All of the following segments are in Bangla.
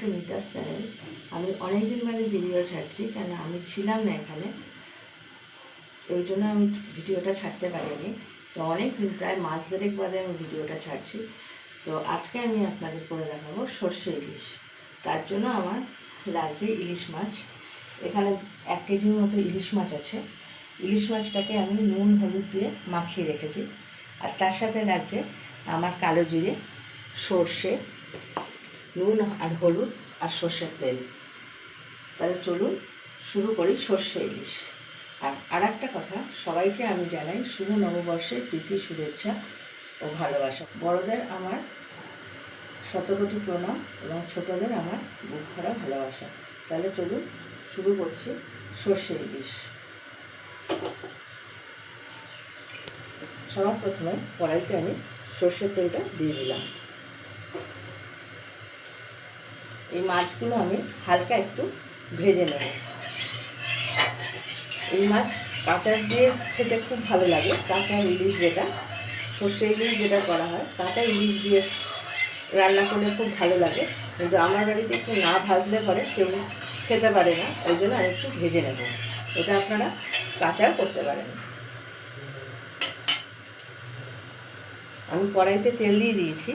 Two Mita's channel. আমি অনেক দিন বাদে ভিডিও ছাড়ছি, কেন আমি ছিলাম না এখানে, ওই জন্য আমি ভিডিওটা ছাড়তে পারিনি। তো অনেক দিন, প্রায় মাস দেড়েক বাদে আমি ভিডিওটা ছাড়ছি। তো আজকে আমি আপনাদের করে দেখাবো সর্ষে ইলিশ। তার জন্য আমার লাগছে ইলিশ মাছ। এখানে 1 কেজির মতো ইলিশ মাছ আছে। ইলিশ মাছটাকে আমি নুন হলুদ দিয়ে মাখিয়ে রেখেছি। আর তার সাথে লাগছে আমার কালো জিরে, সর্ষে, নুন আর হলুদ আর সর্ষের তেল। তাহলে চলুন শুরু করি সর্ষে ইলিশ। আর একটা কথা, সবাইকে আমি জানাই শুভ নববর্ষের প্রীতি, শুভেচ্ছা ও ভালোবাসা। বড়দের আমার শতকোটি প্রণাম এবং ছোটদের আমার বুক ভরা ভালোবাসা। তাহলে চলুন শুরু করছি সর্ষে ইলিশ। সবার প্রথমে কড়াইতে আমি সর্ষের তেলটা দিয়ে দিলাম। এই মাছগুলো আমি হালকা একটু ভেজে নেব। এই মাছ কাঁচা দিয়ে খেতে খুব ভালো লাগে। কাঁচা ইলিশ যেটা, সর্ষে ইলিশ যেটা করা হয়, কাঁচা ইলিশ দিয়ে রান্না করলে খুব ভালো লাগে। কিন্তু আমার বাড়িতে একটু না ভাজলে পরে কেউ খেতে পারে না, ওই জন্য আমি একটু ভেজে নেব। এটা আপনারা কাঁচাও করতে পারেন। আমি কড়াইতে তেল দিয়ে দিয়েছি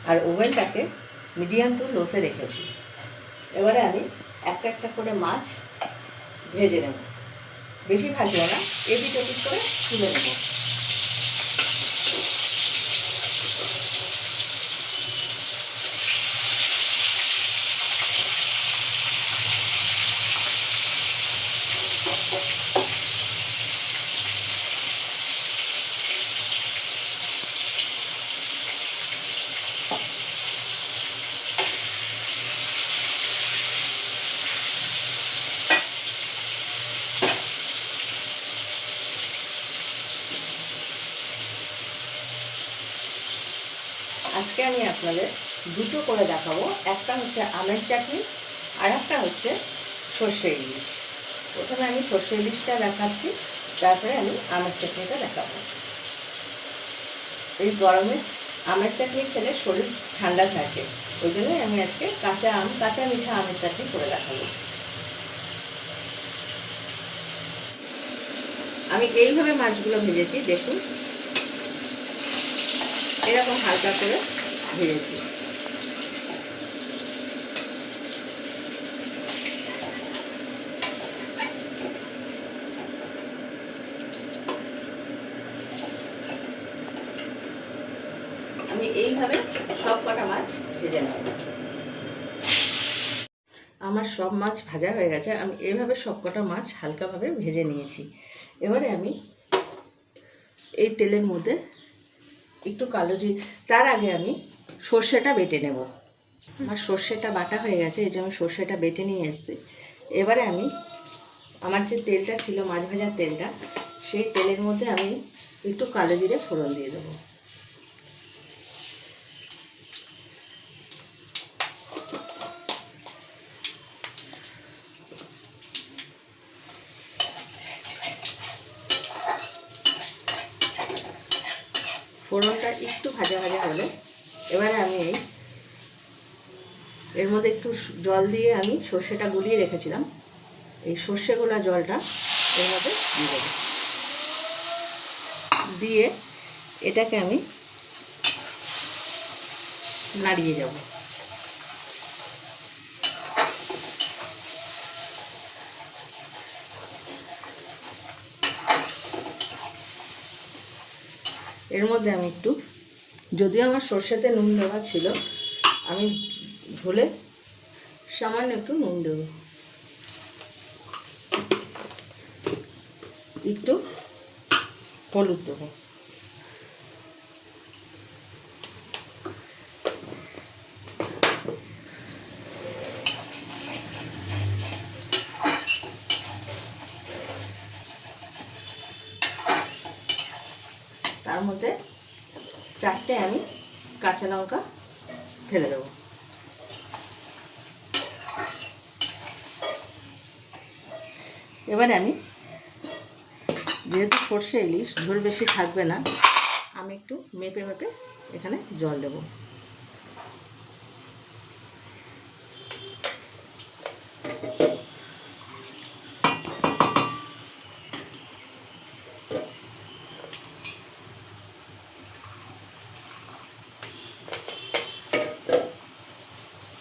আর ওভেনটাকে মিডিয়াম টু লোতে রেখেছি। এবারে আমি একটা একটা করে মাছ ভেজে নেব। বেশি ভাজবো না, এপিট ওপিট করে তুলে নেব। আজকে আমি আপনাদের দুটো করে দেখাবো। একটা হচ্ছে আমের চাটনি আর একটা হচ্ছে সর্ষে ইলিশ। প্রথমে আমি সর্ষে ইলিশটা দেখাচ্ছি, তারপরে আমি আমের চাটনিটা দেখাবো। এই গরমে আমের চাটনি খেলে শরীর ঠান্ডা থাকে, ওই জন্যই আমি আজকে কাঁচা মিঠা আমের চাটনি করে দেখাবো। আমি এইভাবে মাছগুলো ভেজেছি, দেখুন এরকম হালকা করে ভেজেছি। আমি এইভাবে সব কটা মাছ ভেজে নেব। আমার সব মাছ ভাজা হয়ে গেছে। আমি এইভাবে সব কটা মাছ হালকাভাবে ভেজে নিয়েছি। এবারে আমি এই তেলের মধ্যে একটু কালো জিরে, তার আগে আমি সর্ষেটা বেটে নেব। আমার সর্ষেটা বাটা হয়ে গেছে, এই যে আমি সর্ষেটা বেটে নিয়ে এসেছি। এবারে আমি আমার যে তেলটা ছিল, মাছ ভাজার তেলটা, সেই তেলের মধ্যে আমি একটু কালো জিরে ফোড়ন দিয়ে দেবো। ফোড়নটা একটু ভাজা ভাজা হলে এবারে আমি এর মধ্যে একটু জল দিয়ে আমি সর্ষেটা গুলিয়ে রেখেছিলাম, এই সর্ষে গোলা জলটা এর মধ্যে দিয়ে দেবো। দিয়ে এটাকে আমি নাড়িয়ে যাব। এর মধ্যে আমি একটু, যদিও আমার সর্ষেতে নুন দেওয়া ছিল, আমি ঝোলে সামান্য একটু নুন দেব, একটু হলুদ দেবো। তার মধ্যে 4টে আমি কাঁচা লঙ্কা ফেলে দেবো। এবারে আমি, যেহেতু সর্ষে ইলিশ ঝোল বেশি থাকবে না, আমি একটু মেপে মেপে এখানে জল দেব।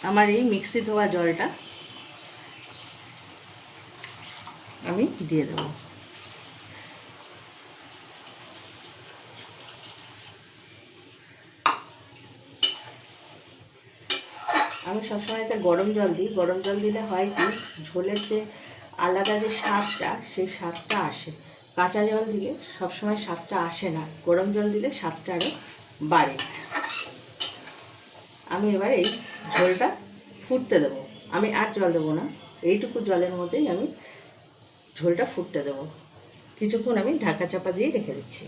আমার এই মিক্সি ধোয়া জলটা আমি দিয়ে দেব। আমি সবসময় এতে গরম জল দিই। গরম জল দিলে হয় কি, ঝোলের যে আলাদা যে স্বাদটা, সেই স্বাদটা আসে। কাঁচা জল দিলে সবসময় স্বাদটা আসে না, গরম জল দিলে স্বাদটা আরও বাড়ে। আমি এবার এই ঝোলটা ফুটতে দেবো। আমি আর জল দেবো না, এইটুকু জলের মধ্যেই আমি ঝোলটা ফুটতে দেবো। কিছুক্ষণ আমি ঢাকা চাপা দিয়ে রেখে দিচ্ছি।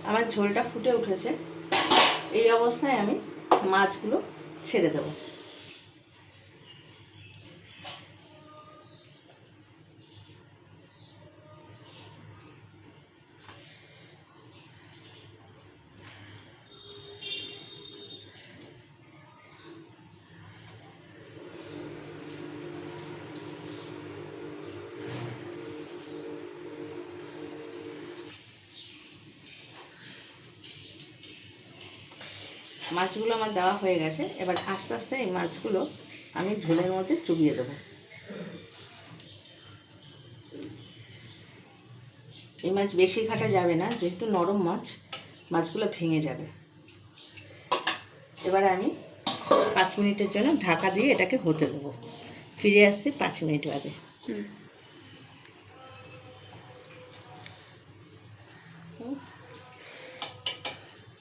আমার ঝোলটা ফুটে উঠেছে। এই অবস্থায় আমি মাছগুলো ছেড়ে দেবো। মাছগুলো আমার দেওয়া হয়ে গেছে। এবার আস্তে আস্তে এই মাছগুলো আমি ঝোলের মধ্যে চুবিয়ে দেবো। এই মাছ বেশি ঘাটা যাবে না, যেহেতু নরম মাছ, মাছগুলো ভেঙে যাবে। এবার আমি 5 মিনিটের জন্য ঢাকা দিয়ে এটাকে হতে দেবো। ফিরে আসছি 5 মিনিট বাদে।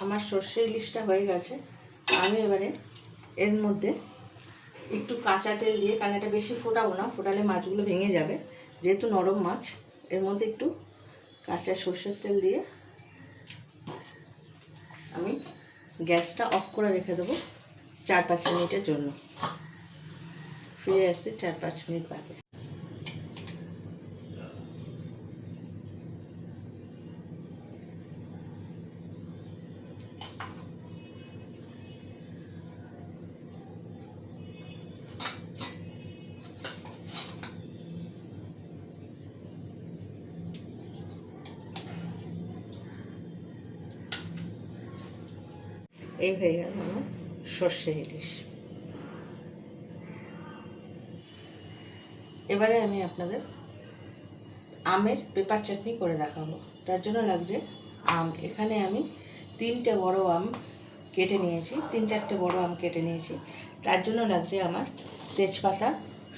আমার সর্ষে ইলিশটা হয়ে গেছে। আমি এবারে এর মধ্যে একটু কাঁচা তেল দিয়ে, কারণ এটা বেশি ফোটাবো না, ফোটালে মাছগুলো ভেঙে যাবে, যেহেতু নরম মাছ, এর মধ্যে একটু কাঁচা সর্ষের তেল দিয়ে আমি গ্যাসটা অফ করে রেখে দেবো 4-5 মিনিটের জন্য। ফিরে আসছি 4-5 মিনিট বাদে। এই হয়ে গেল আমার সর্ষে ইলিশ। এবারে আমি আপনাদের আমের পেঁপা চাটনি করে দেখাবো। তার জন্য লাগছে আম। এখানে আমি 3টে বড় আম কেটে নিয়েছি, 3-4টে বড় আম কেটে নিয়েছি। তার জন্য লাগছে আমার তেজপাতা,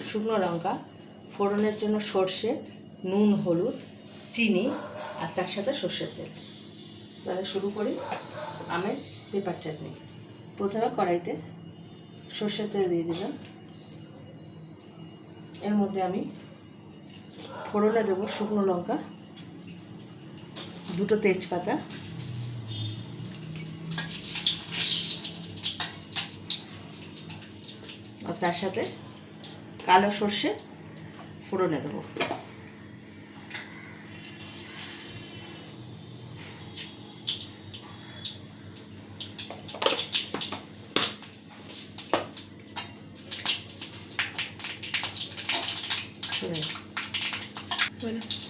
শুকনো লঙ্কা, ফোড়নের জন্য সর্ষে, নুন, হলুদ, চিনি, আর তার সাথে সর্ষের তেল। তাহলে শুরু করি আমের পেঁপা চাটনি। প্রথমে কড়াইতে সর্ষের তেল দিয়ে দিলাম। এর মধ্যে আমি ফোড়নে দেবো শুকনো লঙ্কা, 2টো তেজপাতা, আর তার সাথে কালো সর্ষে ফোড়নে দেবো।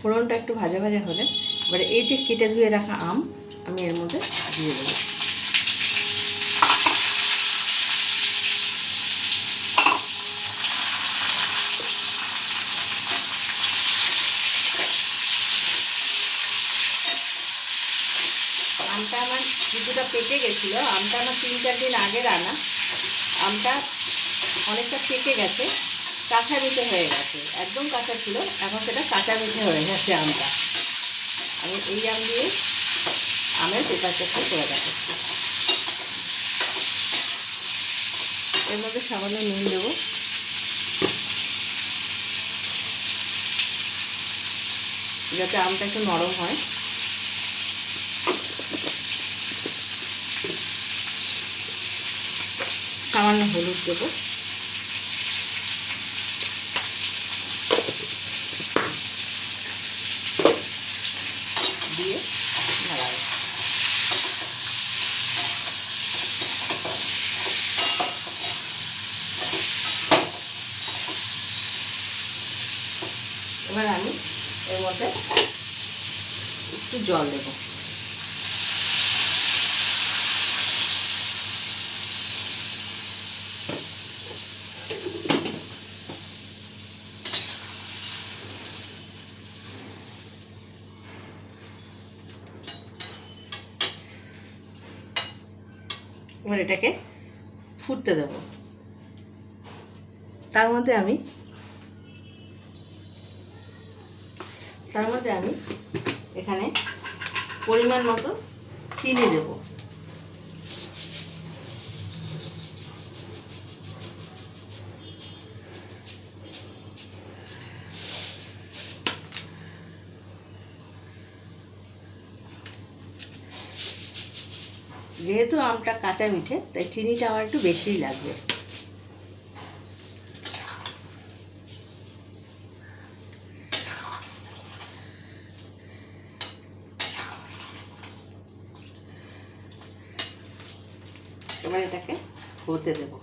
ফোড়নটা একটু ভাজা ভাজা হলে এবারে এই যে কেটে ধুয়ে রাখা আম আমি এর মধ্যে দিয়ে দেবো। আমটা আমার কিছুটা পেকে গেছিলো। আমটা আমার 3-4 দিন আগের আনা। আমটা অনেকটা পেকে গেছে, কাঁচা মিঠে হয়ে গেছে। একদম কাঁচা ছিল, এখন সেটা কাঁচা মিঠে হয়ে গেছে আমটা। আমি এই আম দিয়ে আমের পেঁপা চাটনি করে দেখাচ্ছি। এর মধ্যে সামান্য নুন দেবো, যাতে আমটা একটু নরম হয়। সামান্য হলুদ দেবো, দিয়ে নাড়াবো। এবার আমি এর মধ্যে একটু জল দেবো। এবার এটাকে ফুটতে দেব। তার মধ্যে আমি এখানে পরিমাণ মতো চিনি দেব। যেহেতু আমটা কাঁচা মিঠে তাই চিনিটা আমার একটু বেশিই লাগবে। এবার এটাকে হতে দেব।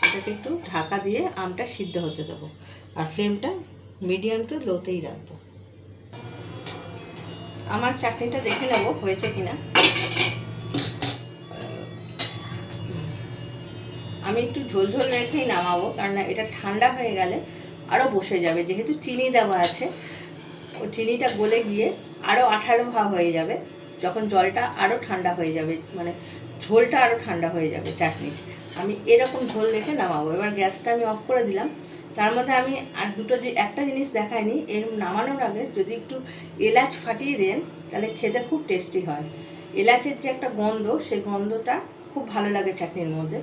এটাকে একটু ঢাকা দিয়ে আমটা সিদ্ধ হতে দেবো, আর ফ্লেমটা মিডিয়াম টু লোতেই রাখবো। আমার চাটনিটা দেখে নেব হয়েছে কিনা। আমি একটু ঝোলঝোল রেখেই নামাবো, কারণ এটা ঠান্ডা হয়ে গেলে আরও বসে যাবে। যেহেতু চিনি দেওয়া আছে, ও চিনিটা গলে গিয়ে আরও আঠালো ভাব হয়ে যাবে। যখন জলটা আরও ঠান্ডা হয়ে যাবে, মানে ঝোলটা আরও ঠান্ডা হয়ে যাবে চাটনির, আমি এরকম ঝোল রেখে নামাবো। এবার গ্যাসটা আমি অফ করে দিলাম। তার মধ্যে আমি আর একটা জিনিস দেখাইনি, এর নামানোর আগে যদি একটু এলাচ ফাটিয়ে দেন তাহলে খেতে খুব টেস্টি হয়। এলাচের যে একটা গন্ধ, সেই গন্ধটা খুব ভালো লাগে চাটনির মধ্যে।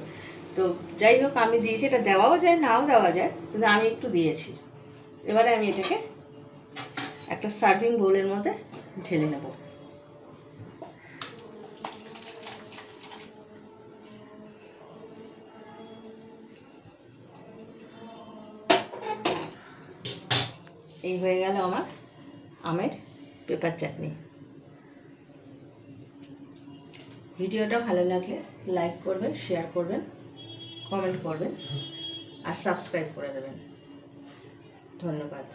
তো যাই হোক, আমি দিয়েছি। এটা দেওয়াও যায়, নাও দেওয়া যায়, কিন্তু আমি একটু দিয়েছি। এবারে আমি এটাকে একটা সার্ভিং বোলের মধ্যে ঢেলে নেব। এই হয়ে গেল আমার আমের পেঁপার চাটনি। ভিডিওটা ভালো লাগলে লাইক করবেন, শেয়ার করবেন, কমেন্ট করবেন আর সাবস্ক্রাইব করে দেবেন। ধন্যবাদ।